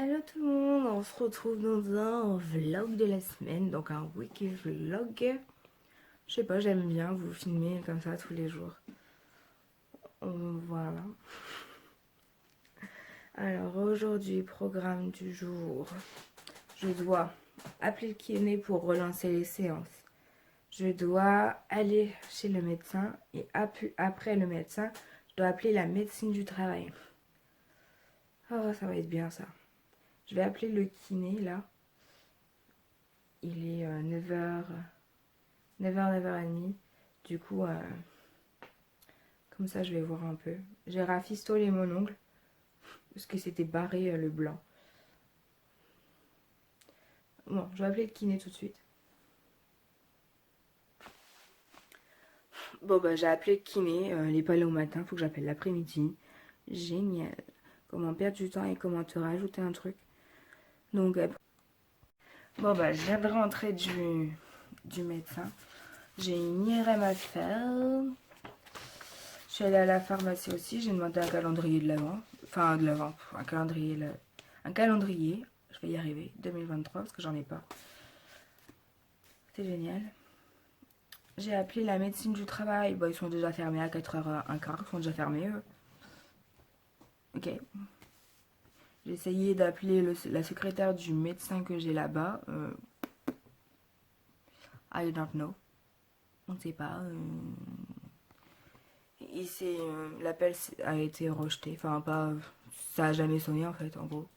Hello tout le monde, on se retrouve dans un vlog de la semaine, donc un week vlog. Je sais pas, j'aime bien vous filmer comme ça tous les jours. Voilà. Alors aujourd'hui, programme du jour. Je dois appeler le kiné pour relancer les séances. Je dois aller chez le médecin et après le médecin, je dois appeler la médecine du travail. Oh, ça va être bien ça. Je vais appeler le kiné là. Il est 9h, 9h, 9h30. Du coup, comme ça, je vais voir un peu. J'ai rafistolé mon ongle parce que c'était barré le blanc. Bon, je vais appeler le kiné tout de suite. Bon, bah, j'ai appelé le kiné. Il n'est pas là au matin, faut que j'appelle l'après-midi. Génial. Comment perdre du temps et comment te rajouter un truc. Donc, bon, bah, je viens de rentrer du médecin. J'ai une IRM à faire. Je suis allée à la pharmacie aussi. J'ai demandé un calendrier de l'avant. Enfin, de l'avant. Un calendrier. Un calendrier. Je vais y arriver. 2023 parce que j'en ai pas. C'est génial. J'ai appelé la médecine du travail. Bon, ils sont déjà fermés à 4h15. Ils sont déjà fermés, eux. Ok. J'ai essayé d'appeler la secrétaire du médecin que j'ai là-bas. I don't know. On ne sait pas. L'appel a été rejeté. Enfin, pas. Ça a jamais sonné, en fait, en gros.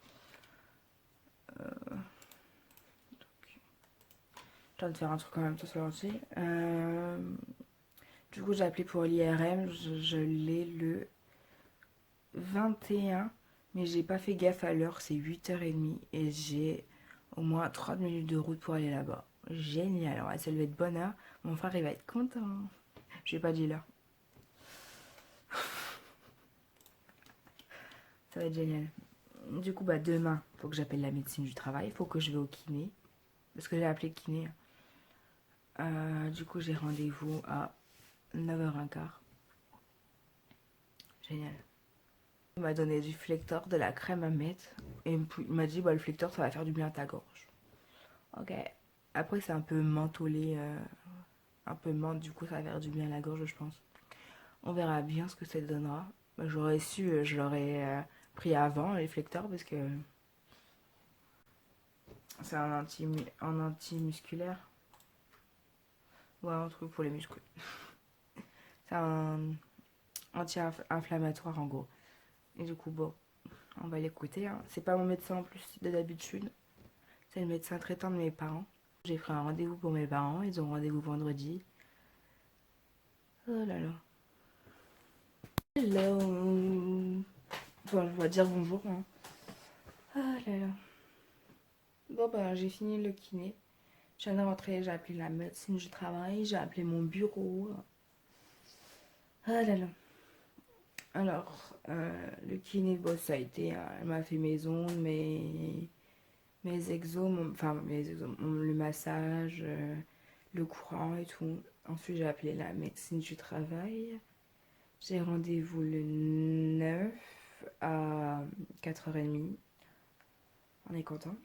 J'ai de faire un truc quand même tout seul aussi. Du coup, j'ai appelé pour l'IRM. Je l'ai le 21. Mais j'ai pas fait gaffe à l'heure. C'est 8h30. Et j'ai au moins 30 minutes de route pour aller là-bas. Génial. Alors, ça devait être bonne heure. Mon frère, il va être content. Je vais pas dire l'heure. Ça va être génial. Du coup, bah, demain, faut que j'appelle la médecine du travail. Faut que je vais au kiné. Parce que j'ai appelé le kiné. Du coup, j'ai rendez-vous à 9h15. Génial. Il m'a donné du flector, de la crème à mettre. Et il m'a dit, bah, le flector, ça va faire du bien à ta gorge. Ok. Après, c'est un peu mentholé. Un peu menthe, du coup, ça va faire du bien à la gorge, je pense. On verra bien ce que ça donnera. Bah, j'aurais su, je l'aurais pris avant, les flectors, parce que c'est un anti-musculaire. Ouais, un truc pour les muscles. C'est un anti-inflammatoire, en gros. Et du coup, bon, on va l'écouter. Hein. C'est pas mon médecin en plus de d'habitude. C'est le médecin traitant de mes parents. J'ai pris un rendez-vous pour mes parents. Ils ont rendez-vous vendredi. Oh là là. Hello. Bon, je vais dire bonjour. Hein. Oh là là. Bon, bah, j'ai fini le kiné. Je viens de rentrer. J'ai appelé la médecine du travail. J'ai appelé mon bureau. Oh là là. Alors, le kiné, bon, ça a été. Elle m'a fait mes ongles, mes exos, enfin, mes exos, le massage, le courant et tout. Ensuite, j'ai appelé la médecine du travail. J'ai rendez-vous le 9 à 4h30. On est content.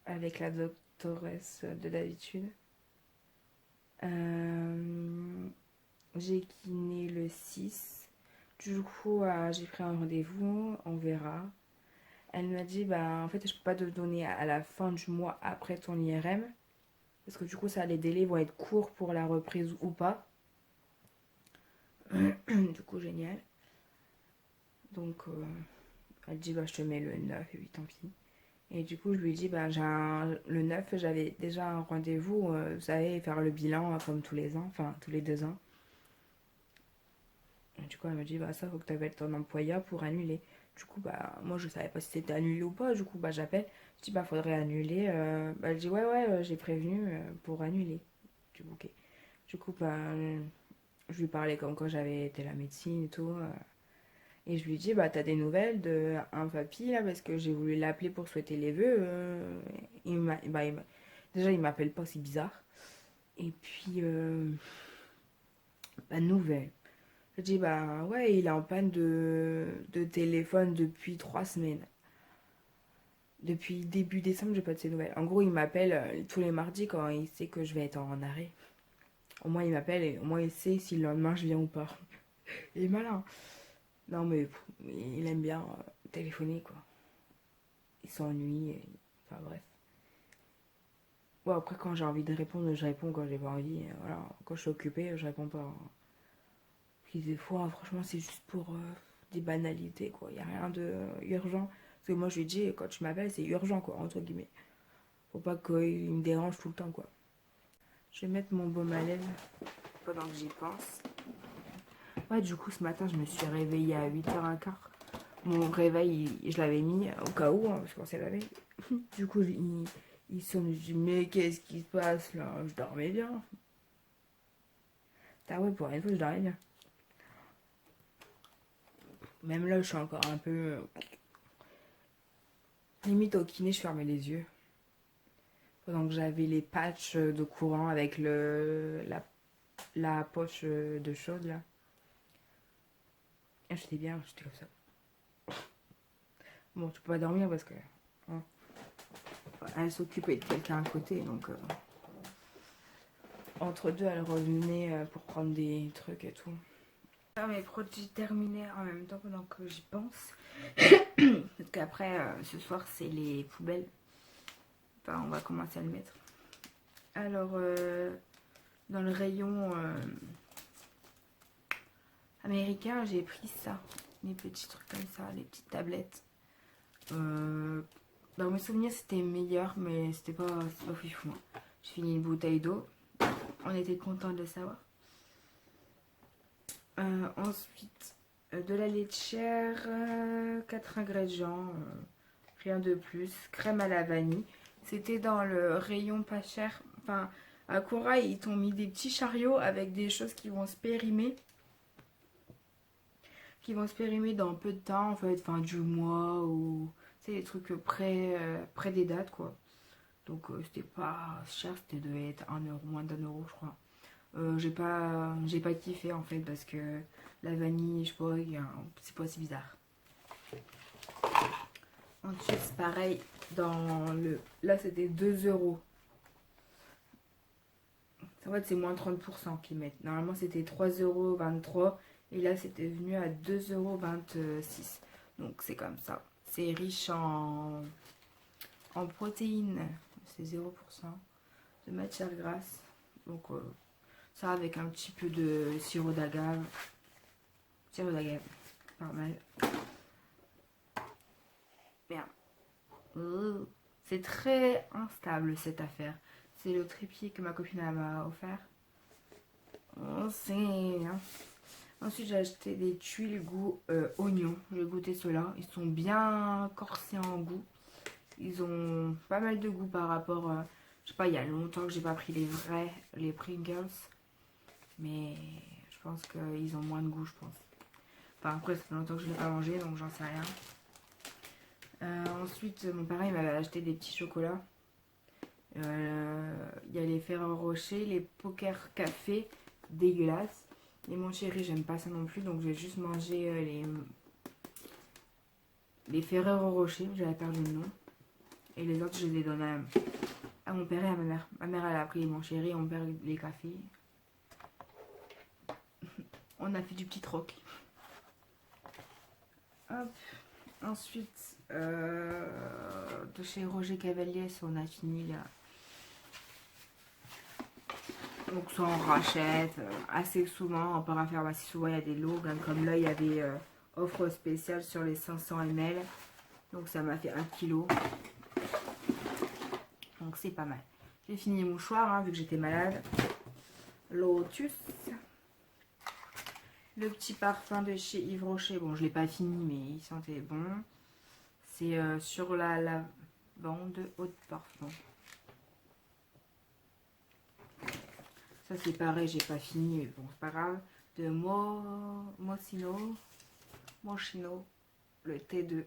Avec la doctoresse de d'habitude. J'ai kiné le 6. Du coup, j'ai pris un rendez-vous. On verra. Elle m'a dit, bah, en fait, je peux pas te donner à la fin du mois après ton IRM. Parce que du coup, ça, les délais vont être courts pour la reprise ou pas. Du coup, génial. Donc, elle dit, bah, je te mets le 9 et puis tant pis. Et du coup, je lui dis, bah, le 9, j'avais déjà un rendez-vous, vous savez, faire le bilan comme tous les ans, enfin, tous les 2 ans. Et du coup, elle m'a dit, bah, ça, faut que tu appelles ton employeur pour annuler. Du coup, bah, moi, je savais pas si c'était annulé ou pas. Du coup, bah, j'appelle. Je dis, bah, faudrait annuler. Bah, elle dit, ouais, ouais, j'ai prévenu pour annuler. Du coup, ok. Du coup, bah, je lui parlais comme quand j'avais été à la médecine et tout. Et je lui dis, bah, t'as des nouvelles de un papy, là, parce que j'ai voulu l'appeler pour souhaiter les vœux. Déjà, il m'appelle pas, c'est bizarre. Et puis, pas de nouvelles. Je dis, bah, ouais, il est en panne de téléphone depuis 3 semaines. Depuis début décembre, j'ai pas de ses nouvelles. En gros, il m'appelle tous les mardis quand il sait que je vais être en arrêt. Au moins, il m'appelle et au moins, il sait si le lendemain je viens ou pas. Il est malin. Non, mais il aime bien téléphoner, quoi. Il s'ennuie. Enfin, bref. Bon, après, quand j'ai envie de répondre, je réponds. Quand j'ai pas envie, voilà. Quand je suis occupée, je réponds pas. Puis des fois, franchement, c'est juste pour des banalités, quoi. Il n'y a rien de urgent. Parce que moi, je lui dis, quand tu m'appelles, c'est urgent, quoi, entre guillemets. Faut pas qu'il me dérange tout le temps, quoi. Je vais mettre mon baume à lèvres pendant que j'y pense. Ouais, du coup, ce matin, je me suis réveillée à 8h15. Mon réveil, je l'avais mis au cas où, hein, parce qu'on sait la veille. Du coup, il sonne. Je dis, mais qu'est-ce qui se passe là? Je dormais bien. Ah ouais, pour une fois, je dormais bien. Même là, je suis encore un peu. Limite au kiné, je fermais les yeux. Pendant que j'avais les patchs de courant avec la poche de chaude là. Ah, j'étais bien, j'étais comme ça. Bon, tu peux pas dormir parce que. Hein, elle s'occupait de quelqu'un à côté, donc. Entre deux, elle revenait pour prendre des trucs et tout. Faire mes produits terminés en même temps pendant que j'y pense. Parce qu'après, ce soir, c'est les poubelles. Enfin, on va commencer à le mettre. Alors, dans le rayon américain, j'ai pris ça. Les petits trucs comme ça, les petites tablettes. Dans mes souvenirs, c'était meilleur, mais c'était pas fifou. J'ai fini une bouteille d'eau. On était content de le savoir. Ensuite, de la laitière, 4 ingrédients, rien de plus. Crème à la vanille. C'était dans le rayon pas cher. Enfin, à Cora, ils t'ont mis des petits chariots avec des choses qui vont se périmer. Qui vont se périmer dans peu de temps, en fait, fin du mois ou. C'est des trucs près des dates, quoi. Donc, c'était pas cher, c'était devait être 1 euro, moins d'1 euro, je crois. J'ai pas kiffé en fait parce que la vanille, je sais pas, c'est pas si bizarre. Ensuite, c'est pareil dans le. Là, c'était 2 euros. En fait, c'est moins 30% qu'ils mettent. Normalement, c'était 3,23 € et là, c'était venu à 2,26 €. Donc, c'est comme ça. C'est riche en protéines. C'est 0% de matière grasse. Donc, ça avec un petit peu de sirop d'agave. Sirop d'agave, pas mal. Merde. C'est très instable cette affaire. C'est le trépied que ma copine m'a offert. Hein. Ensuite, j'ai acheté des tuiles goût oignon. J'ai goûté ceux-là. Ils sont bien corsés en goût. Ils ont pas mal de goût par rapport. Je sais pas, il y a longtemps que j'ai pas pris les vrais, les Pringles. Mais je pense qu'ils ont moins de goût, je pense. Enfin, après, ça fait longtemps que je ne l'ai pas mangé, donc j'en sais rien. Ensuite, mon parrain m'avait acheté des petits chocolats. Il y a les Ferrero Rocher, les Poker Café, dégueulasses. Et mon chéri, j'aime pas ça non plus, donc j'ai juste mangé les Ferrero Rocher, j'avais perdu le nom. Et les autres, je les ai donnés à mon père et à ma mère. Ma mère, elle a pris mon chéri, mon père, les cafés. On a fait du petit troc. Hop. Ensuite, de chez Roger Cavalier, on a fini là. Donc ça on rachète assez souvent en parapharmacie. Souvent il y a des lots, comme là il y avait offre spéciale sur les 500 ml. Donc ça m'a fait 1 kg. Donc c'est pas mal. J'ai fini les mouchoirs hein, vu que j'étais malade. Lotus. Le petit parfum de chez Yves Rocher. Bon, je l'ai pas fini, mais il sentait bon. C'est sur la lavande haut de parfum. Ça, c'est pareil, j'ai pas fini, mais bon, c'est pas grave. De Moschino, le T2,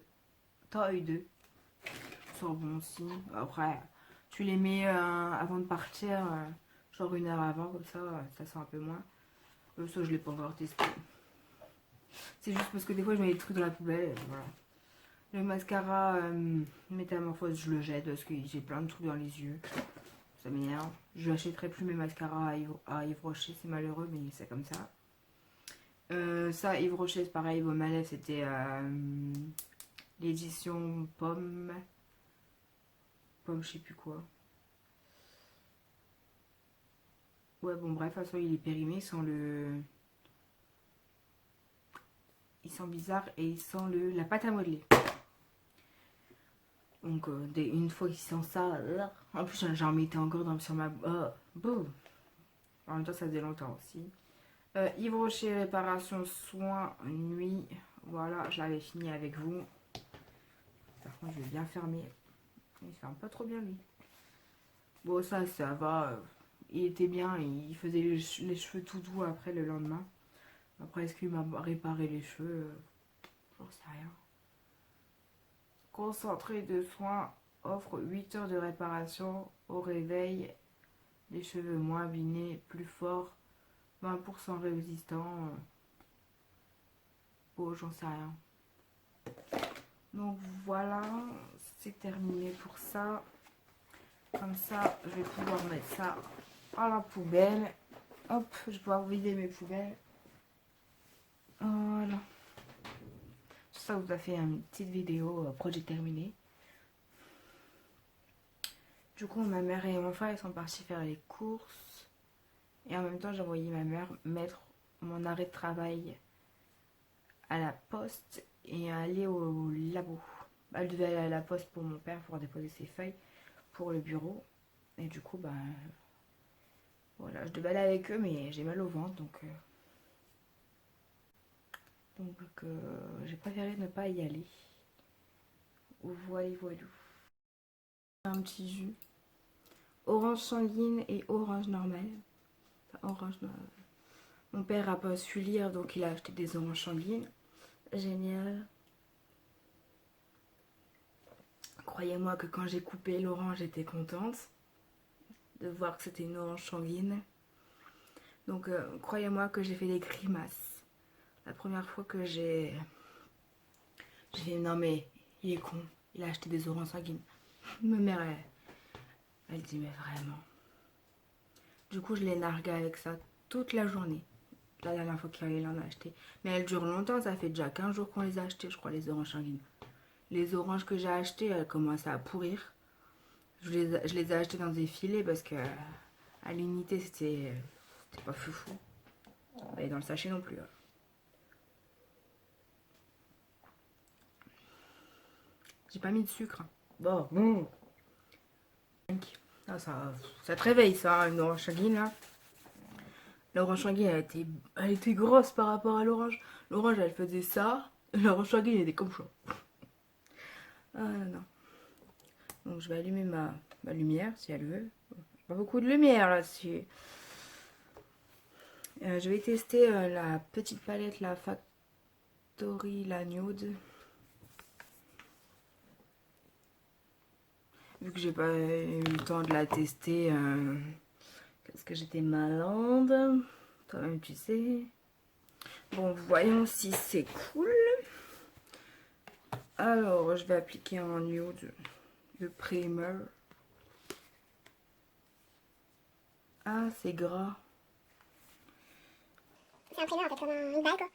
taille 2. Ça sent bon aussi. Après, tu les mets avant de partir, genre 1 heure avant, comme ça sent un peu moins. Ça, je l'ai pas encore testé. C'est juste parce que des fois, je mets des trucs dans la poubelle, voilà. Le mascara Métamorphose, je le jette parce que j'ai plein de trucs dans les yeux. Ça m'énerve. Je n'achèterai plus mes mascaras à Yves Rocher, c'est malheureux, mais c'est comme ça. Ça, Yves Rocher, c'est pareil. Baume c'était l'édition Pomme. Pomme, je sais plus quoi. Ouais, bon, bref, de toute façon, il est périmé sans le. Il sent bizarre et il sent la pâte à modeler. Donc, une fois qu'il sent ça, en plus, j'en mettais encore sur ma. Boum. En même temps, ça faisait longtemps aussi. Yves Rocher, réparation, soins, nuit. Voilà, je l'avais fini avec vous. Par contre, je vais bien fermer. Il se ferme pas trop bien, lui. Bon, ça va. Il était bien. Il faisait les cheveux tout doux après le lendemain. Après, est-ce qu'il m'a réparé les cheveux j'en sais rien. Concentré de soins offre 8 heures de réparation au réveil. Les cheveux moins abîmés, plus forts, 20% résistants. Oh, j'en sais rien. Donc voilà, c'est terminé pour ça. Comme ça, je vais pouvoir mettre ça à la poubelle. Hop, je vais pouvoir vider mes poubelles. Voilà. Ça vous a fait une petite vidéo projet terminé. Du coup, ma mère et mon frère ils sont partis faire les courses. Et en même temps, j'ai envoyé ma mère mettre mon arrêt de travail à la poste et aller au labo. Elle devait aller à la poste pour mon père pour déposer ses feuilles pour le bureau. Et du coup, voilà, je devais aller avec eux, mais j'ai mal au ventre, donc j'ai préféré ne pas y aller. Voilà, voilà. Un petit jus. Orange sanguine et orange normale. Orange normale. Mon père a pas su lire, donc il a acheté des oranges sanguines. Génial. Croyez-moi que quand j'ai coupé l'orange, j'étais contente de voir que c'était une orange sanguine. Donc croyez-moi que j'ai fait des grimaces. La première fois que j'ai dit non mais il est con, il a acheté des oranges sanguines. Ma mère elle dit mais vraiment. Du coup je l'ai nargué avec ça toute la journée. La dernière fois qu'il en a acheté. Mais elle dure longtemps, ça fait déjà 15 jours qu'on les a achetés, je crois, les oranges sanguines. Les oranges que j'ai achetées, elles commencent à pourrir. Je les ai achetées dans des filets parce que à l'unité c'était pas foufou. Et dans le sachet non plus. J'ai pas mis de sucre. Bon. Ah, ça te réveille ça, une orange sanguine là. L'orange sanguine elle était grosse par rapport à l'orange. L'orange elle faisait ça. L'orange sanguine elle était comme ça. Ah non, non. Donc je vais allumer ma lumière si elle veut. Pas beaucoup de lumière là-dessus. Je vais tester la petite palette, la Factory, la Nude. Vu que j'ai pas eu le temps de la tester, parce que j'étais malade. Toi-même tu sais. Bon, voyons si c'est cool. Alors, je vais appliquer en nude le primer. Ah, c'est gras. C'est un primer en fait, comme une balle quoi.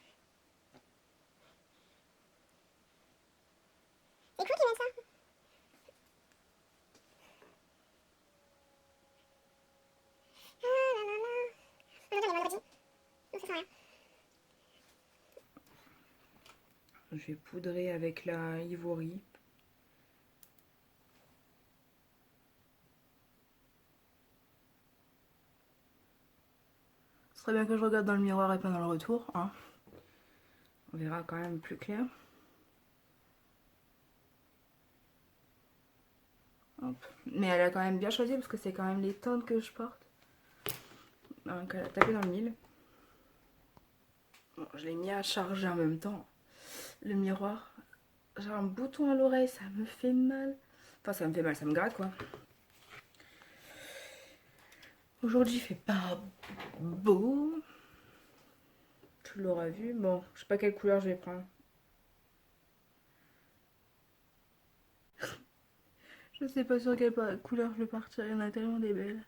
C'est cool qu'ils mettent ça. Ah là là là. Aujourd'hui on est vendredi. Donc ça sent rien. Je vais poudrer avec la Ivory. Ce serait bien que je regarde dans le miroir et pas dans le retour. Hein. On verra quand même plus clair. Hop. Mais elle a quand même bien choisi parce que c'est quand même les teintes que je porte. Donc elle a tapé dans le mille. Bon, je l'ai mis à charger en même temps. Le miroir. J'ai un bouton à l'oreille, ça me fait mal. Enfin, ça me fait mal, ça me gratte quoi. Aujourd'hui, il fait pas beau. Tu l'auras vu. Bon, je sais pas quelle couleur je vais prendre. Je sais pas sur quelle couleur je vais partir, il y en a tellement des belles.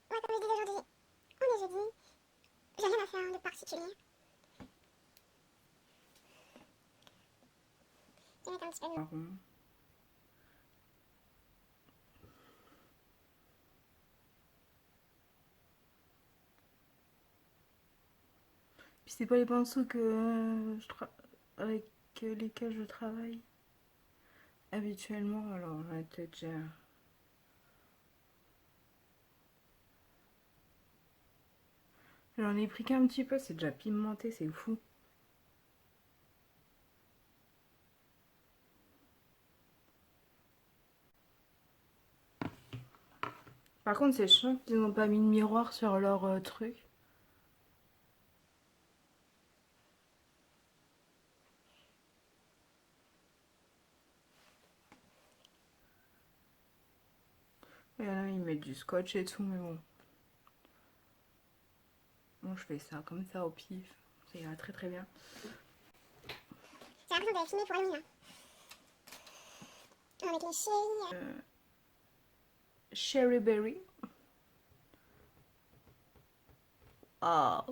Ouais, comme je disais aujourd'hui, on est jeudi. J'ai rien à faire de particulier. Je vais mettre un petit peu de... Marron. Puis c'est pas les pinceaux avec lesquels je travaille habituellement, alors on va peut-être déjà... J'en ai pris qu'un petit peu, c'est déjà pimenté, c'est fou. Par contre, c'est chiant qu'ils n'ont pas mis de miroir sur leur truc. Et là, ils mettent du scotch et tout, mais bon. Bon, je fais ça comme ça au pif. Ça ira très très bien. J'ai l'impression d'aller filmer pour Halloween, là. Avec les chéris. Cherry berry. Ah.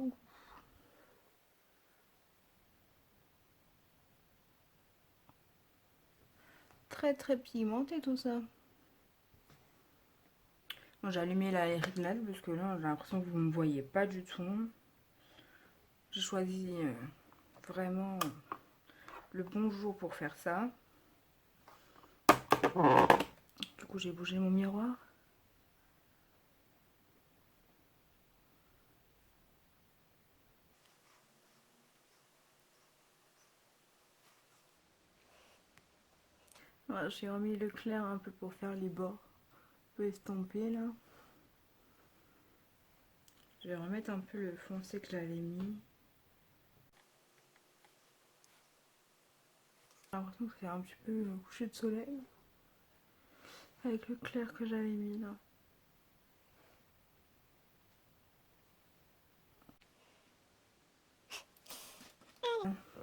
Très très pigmenté tout ça. Bon, j'ai allumé la réglade parce que là j'ai l'impression que vous ne me voyez pas du tout. J'ai choisi vraiment le bon jour pour faire ça. Du coup j'ai bougé mon miroir. Voilà, j'ai remis le clair un peu pour faire les bords un peu estompés là. Je vais remettre un peu le foncé que j'avais mis. J'ai l'impression que c'est un petit peu coucher de soleil avec le clair que j'avais mis là.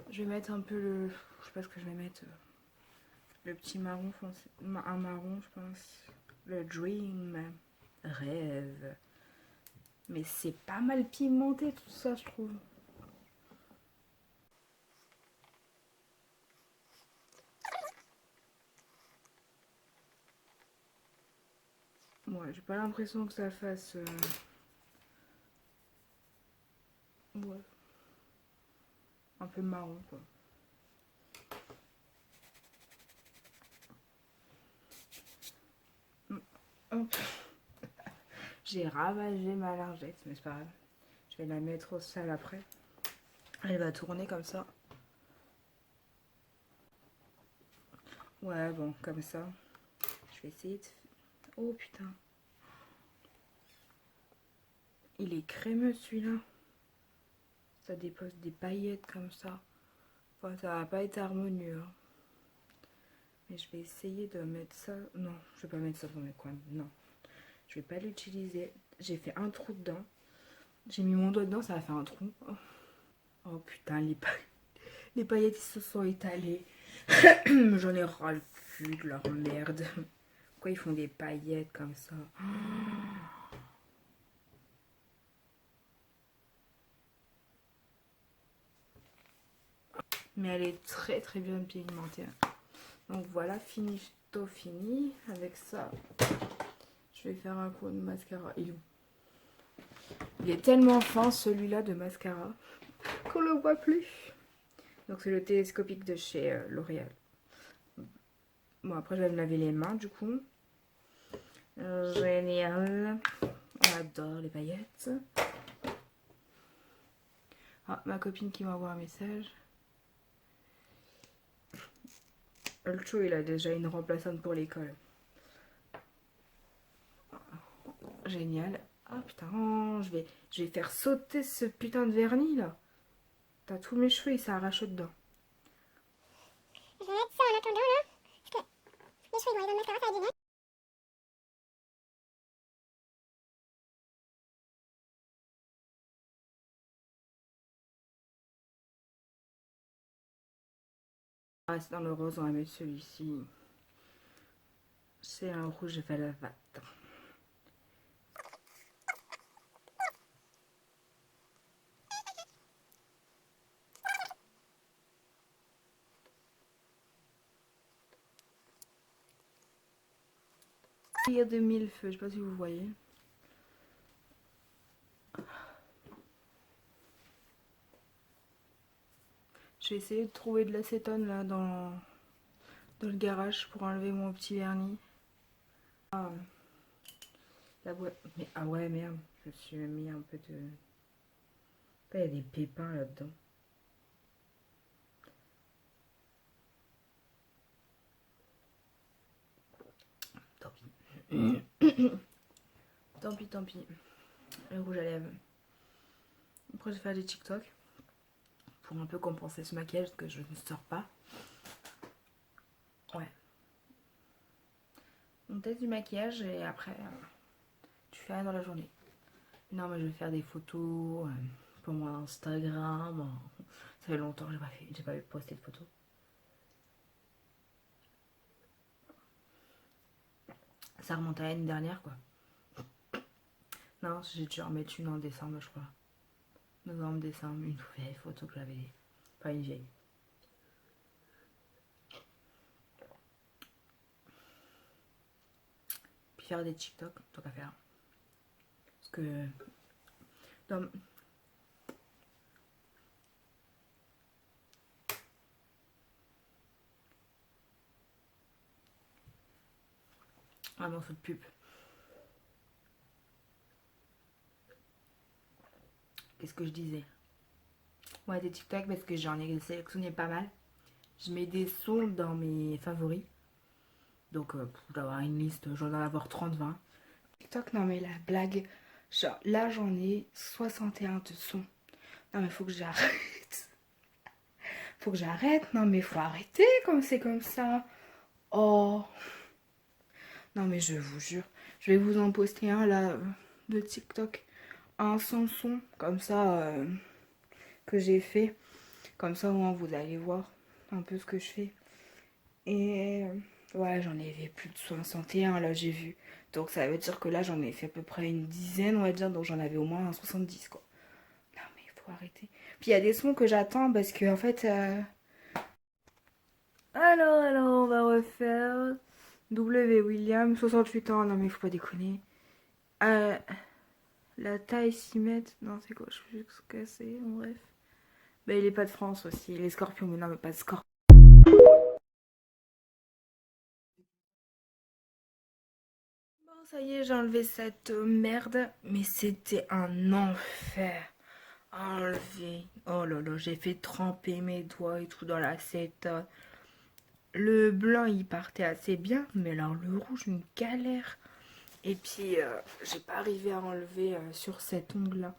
Je vais mettre un peu le... Je sais pas ce que je vais mettre. Le petit marron foncé. Un marron, je pense. Le Dream. Rêve. Mais c'est pas mal pimenté tout ça, je trouve. Ouais, j'ai pas l'impression que ça fasse... Ouais. Un peu marron, quoi. Hop. J'ai ravagé ma lingette, mais c'est pas grave. Je vais la mettre au sale après. Elle va tourner comme ça. Ouais, bon, comme ça. Je vais essayer de... Oh, putain. Il est crémeux, celui-là. Ça dépose des paillettes comme ça. Enfin, ça va pas être harmonieux. Hein. Mais je vais essayer de mettre ça... Non, je vais pas mettre ça dans mes coins. Non. Je vais pas l'utiliser. J'ai fait un trou dedans. J'ai mis mon doigt dedans, ça a fait un trou. Oh putain, les paillettes ils se sont étalées. J'en ai ras le cul de leur merde. Pourquoi ils font des paillettes comme ça? Mais elle est très très bien pigmentée. Donc voilà, fini. Avec ça, je vais faire un coup de mascara. Il est tellement fin celui-là de mascara qu'on le voit plus. Donc c'est le télescopique de chez L'Oréal. Bon, après je vais me laver les mains du coup. Génial. On adore les paillettes. Ah, ma copine qui m'envoie un message. Le chou, il a déjà une remplaçante pour l'école. Génial. Ah putain, je vais faire sauter ce putain de vernis là. T'as tous mes cheveux, ils s'arrachent dedans. Je vais mettre ça en attendant là. Parce que les cheveux, ils vont aller dans le mascara, ça va être génial. On reste dans le rose, on va mettre celui-ci. C'est un rouge Velvet. Il y a de mille feux, je sais pas si vous voyez. J'ai essayé de trouver de l'acétone là dans le garage pour enlever mon petit vernis. Ah, la boîte. Mais ah ouais, merde, je me suis mis un peu de. Il y a des pépins là-dedans. Tant pis. Tant pis. Le rouge à lèvres. Après, je vais faire des TikTok pour un peu compenser ce maquillage que je ne sors pas. Ouais. On teste du maquillage et après, tu fais rien dans la journée. Non, mais je vais faire des photos pour mon Instagram. Ça fait longtemps que j'ai pas posté de photos. Ça remonte à l'année dernière, quoi. Non, j'ai dû en mettre une en décembre, je crois. Novembre, décembre, une vieille photo que j'avais. Pas une vieille. Puis faire des TikTok, tant qu'à faire. Parce que. Dans... Un morceau de pub. Qu'est-ce que je disais? Ouais, des TikTok parce que j'en ai sélectionné pas mal. Je mets des sons dans mes favoris. Donc, pour avoir une liste, j'en dois avoir 30-20. TikTok, non mais la blague. Genre, là, j'en ai 61 de sons. Non mais faut que j'arrête. Faut que j'arrête. Non mais faut arrêter comme c'est comme ça. Oh. Non mais je vous jure. Je vais vous en poster un là de TikTok. Un sans son. Comme ça, que j'ai fait. Comme ça, au moins, vous allez voir un peu ce que je fais. Et ouais, j'en ai fait plus de 61 là, j'ai vu. Donc ça veut dire que là, j'en ai fait à peu près une dizaine, on va dire. Donc j'en avais au moins 70 quoi. Non, mais il faut arrêter. Puis il y a des sons que j'attends parce que en fait. Alors, on va refaire. W. William, 68 ans. Non, mais il faut pas déconner. Euh, la taille 6 mètres. Non, c'est quoi? Je sais plus ce que c'est. Bref. Bah, il est pas de France aussi. Les scorpions, mais non, mais pas de scorpions. Bon, ça y est, j'ai enlevé cette merde. Mais c'était un enfer à enlever. Oh là là, j'ai fait tremper mes doigts et tout dans l'acétone. Le blanc, il partait assez bien. Mais alors, le rouge, une galère. Et puis, j'ai pas arrivé à enlever sur cet ongle-là.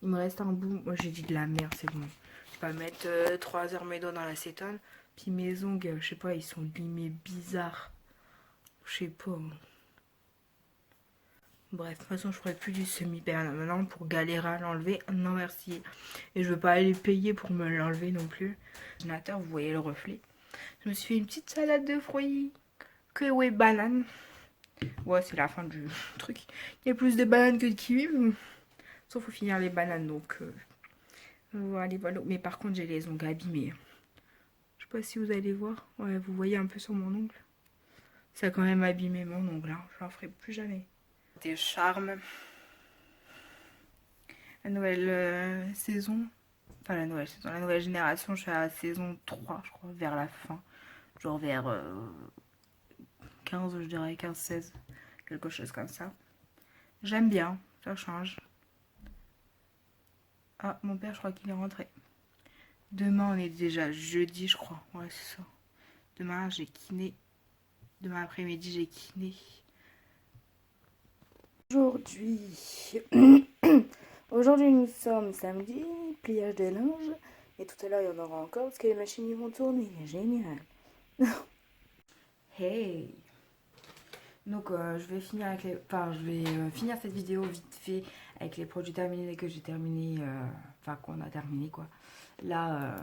Il me reste un bout. Moi, j'ai dit de la merde, c'est bon. Je vais pas mettre 3 heures mes doigts dans l'acétone. Puis mes ongles, je sais pas, ils sont limés bizarres. Je sais pas. Bref, de toute façon, je ferai plus du semi-permanent pour galérer à l'enlever. Non, merci. Et je veux pas aller payer pour me l'enlever non plus. Ordinateur, vous voyez le reflet. Je me suis fait une petite salade de fruits. Kiwi banane. Ouais, c'est la fin du truc. Il y a plus de bananes que de kiwi. Sauf faut finir les bananes, donc voilà, voilà. Mais par contre, j'ai les ongles abîmés. Je sais pas si vous allez voir. Ouais, vous voyez un peu sur mon ongle. Ça a quand même abîmé mon ongle. Hein. Je n'en ferai plus jamais. Des charmes. La nouvelle saison. Enfin, la nouvelle saison. La nouvelle génération, je suis à la saison 3, je crois, vers la fin. Genre vers 15, je dirais, 15-16. Quelque chose comme ça. J'aime bien. Ça change. Ah, mon père, je crois qu'il est rentré. Demain, on est déjà jeudi, je crois. Ouais, c'est ça. Demain, j'ai kiné. Demain après-midi, j'ai kiné. Aujourd'hui, aujourd'hui nous sommes samedi, pliage de linge. Et tout à l'heure il y en aura encore parce que les machines ils vont tourner. Génial. Hey. Donc je vais finir avec les... Enfin, je vais finir cette vidéo vite fait avec les produits terminés que j'ai terminé, enfin qu'on a terminé quoi, là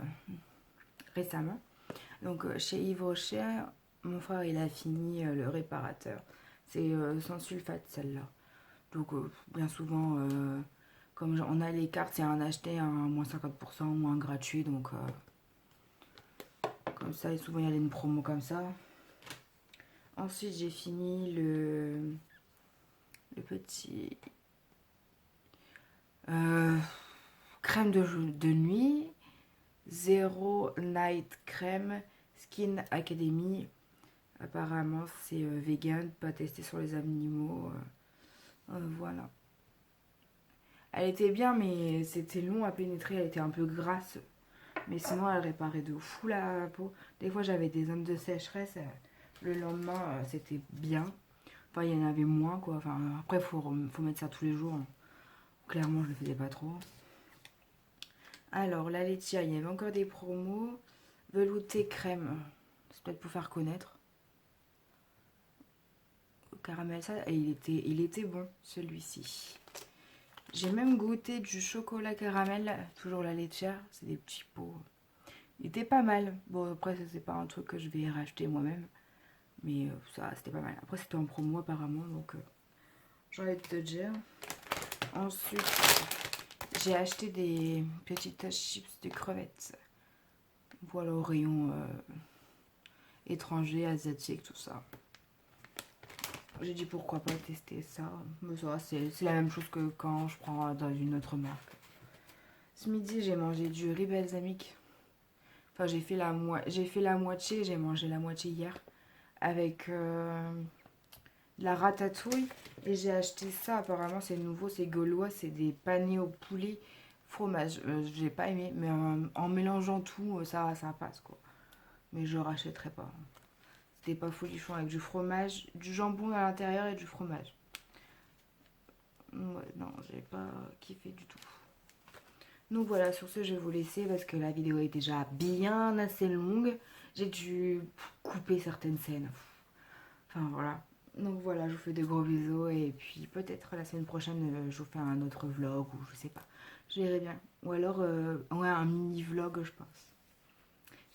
récemment. Donc chez Yves Rocher, mon frère il a fini le réparateur. C'est sans sulfate celle-là. Donc bien souvent, comme on a les cartes, c'est un acheté, un moins 50% ou un gratuit. Donc comme ça, et souvent il y a une promo comme ça. Ensuite j'ai fini le petit crème de nuit. Zero Night Crème Skin Academy. Apparemment c'est vegan, pas testé sur les animaux. Voilà. Elle était bien mais c'était long à pénétrer, elle était un peu grasse. Mais sinon elle réparait de fou la peau. Des fois j'avais des zones de sécheresse. Le lendemain c'était bien. Enfin il y en avait moins quoi. Enfin, après faut mettre ça tous les jours. Clairement je le faisais pas trop. Alors la laitière, il y avait encore des promos. Velouté crème. C'est peut-être pour faire connaître. Caramel ça. Et il était bon celui-ci. J'ai même goûté du chocolat caramel. Toujours la laitière. C'est des petits pots. Il était pas mal. Bon après ça c'est pas un truc que je vais racheter moi-même. Mais ça c'était pas mal. Après c'était en promo apparemment. Donc j'ai envie de te dire. Ensuite j'ai acheté des petites chips de crevettes. Voilà au rayon étranger, asiatique, tout ça. J'ai dit pourquoi pas tester ça. Mais ça c'est la même chose que quand je prends dans une autre marque. Ce midi j'ai mangé du riz balsamique. Enfin j'ai fait la moitié, j'ai mangé la moitié hier. Avec de la ratatouille. Et j'ai acheté ça, apparemment c'est nouveau, c'est gaulois, c'est des panais au poulet fromage. J'ai pas aimé, mais en mélangeant tout, ça passe quoi. Mais je rachèterai pas. C'était pas folichon avec du fromage, du jambon à l'intérieur et du fromage. Ouais, non, j'ai pas kiffé du tout. Donc voilà, sur ce, je vais vous laisser parce que la vidéo est déjà bien assez longue. J'ai dû couper certaines scènes. Enfin voilà. Donc voilà, je vous fais de gros bisous et puis peut-être la semaine prochaine, je vous fais un autre vlog ou je sais pas. Je verrai bien. Ou alors, ouais, un mini vlog, je pense.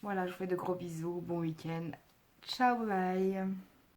Voilà, je vous fais de gros bisous. Bon week-end. Ciao, bye.